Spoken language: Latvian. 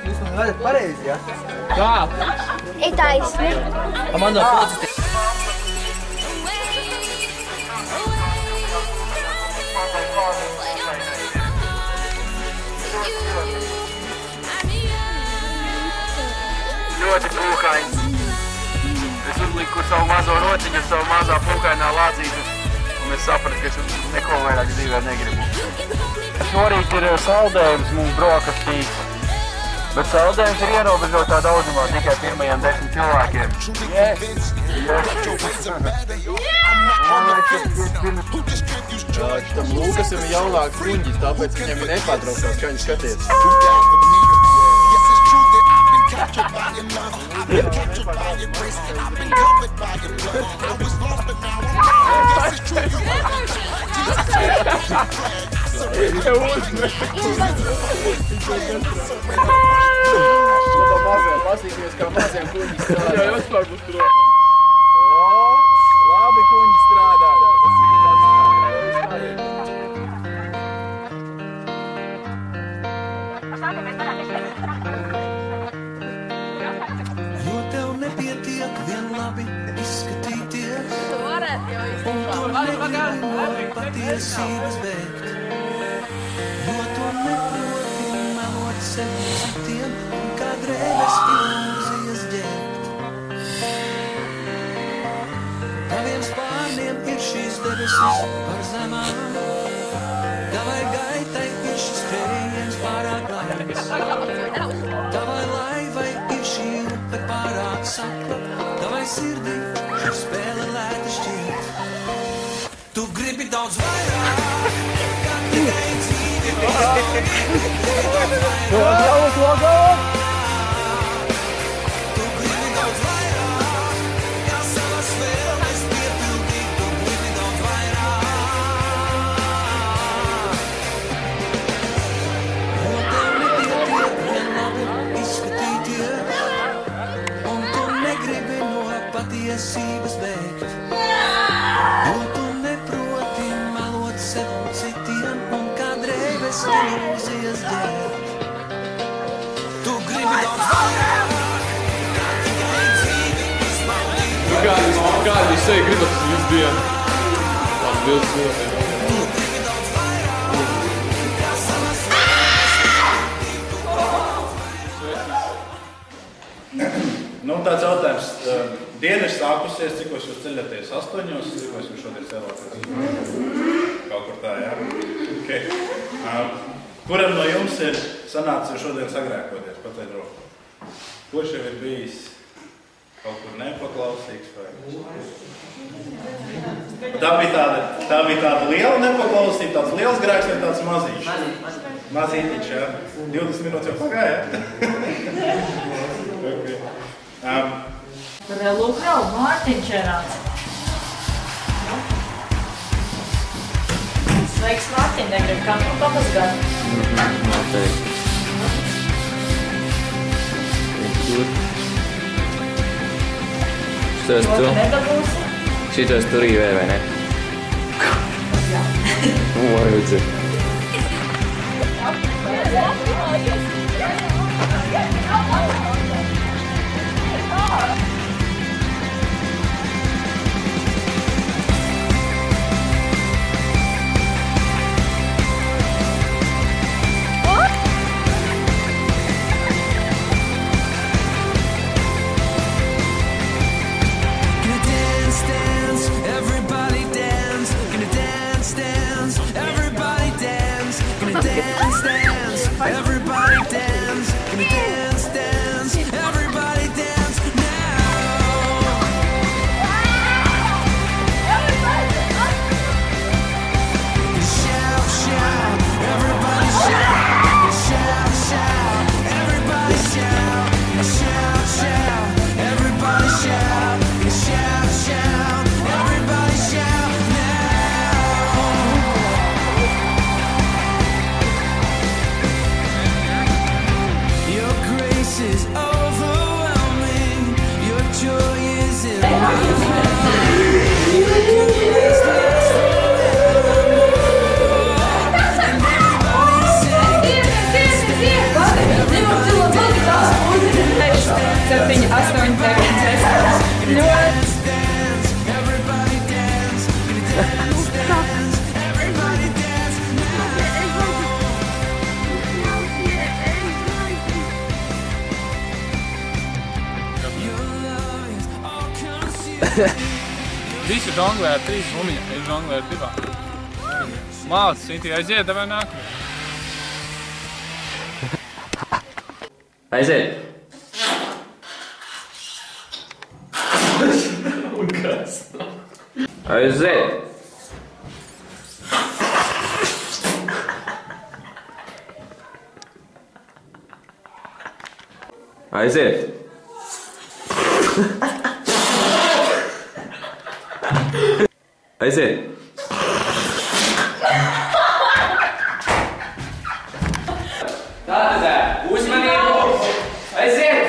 Jūs man vedat pareizi, ja? Kā? Ir taisni. Man no policistiem. Ļoti pūkains. Es uzliku savu mazo rociņu, savu mazā pūkainā lādzītu, un es sapratu, ka es neko vairāk dzīvē negribu. Šorīt ir saldējums mums brokastīs, bet saldējums ir ierobežotā daudzumā tikai pirmajiem 10 cilvēkiem. Tam Lūkasam ir jaunāks kuņģis, tāpēc viņam ir nepārtrauktās skaņas skaties. Pasīties, kā maziem kuņģi strādā. Jā, vispār būs tur. Labi kuņģi strādā. Jo tev nepietiek vien labi izskatīties, un tu negribi patiesības bēgt. Jo tu neproti melot sev citiem, un kā drēbes ilūzijas ģērbt. Taviem spārniem ir šīs debesis par zemām, tavai gaitai ir šis skrējiens pārāk laimes. Tavai laivai ir šī upe pārāk sakla, tavai sirdī šī spēle lēta šķiet. Tu gribi daudz vairāk, kā tikai dzīvi visu. Tu gribi daudz vairāk, kā savas vēlmes piepildīt. Tu gribi daudz vairāk. Jo tev nepietiek vien labi izskatīties, un tu negribi no patiesības bēgt. Jo tu neproti melot sev citiem, un kā drēbes ilūzijas ģērbt. Tu gribi daudz vairāk, kā tikai dzīvi izbaudīt. Kādi sevi gribas visu dienu? Tās bildes ļoti. Tu gribi daudz vairāk, kā savas Nu, tāds jautājums. Diena ir sākusies, cikos jūs ceļaties? 8, cikos jūs šodien cēlāties? Kaut kur tā, jā? Okay. Kuram no jums ir sanācis šodien sagrēkoties? Pateikt roku. Kurš jau ir bijis kaut kur nepaklausīgs vai? Tā bija tāda liela nepaklausība, tāds liels grēks vai tāds mazīšs? Mazītiņš, jā? 20 minūtes jau pagāja, jā? Okay. Lūk, Raud, Mārtiņš ir nāc. Sveiks, Mārtiņ, negrib katru papazgāt. Noteikti. Šitos tu? Nedabūsi? Šitos tu rīvē, vai ne? Jā. Varbūt. Everybody dance, Visi žonglē ar 3 bumiņiem, es žonglē ar 2. Māc, Sintī, aiziet, tev nākamajā. Aiziet! Un kas? Aiziet! Aiziet! Aiziet! Tātad, uzmanību! Aiziet!